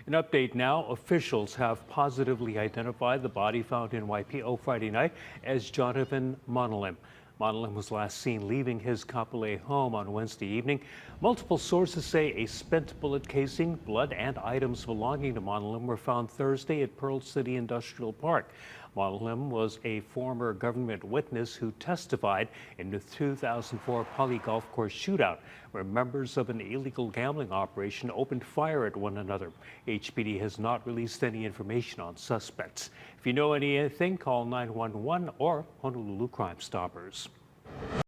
An update now. Officials have positively identified the body found in Waipio Friday night as Jonathan Monalim. Monalim was last seen leaving his Kapolei home on Wednesday evening. Multiple sources say a spent bullet casing, blood, and items belonging to Monalim were found Thursday at Pearl City Industrial Park. Monalim was a former government witness who testified in the 2004 Poly Golf Course shootout, where members of an illegal gambling operation opened fire at one another. HPD has not released any information on suspects. If you know anything, call 911 or Honolulu Crime Stoppers.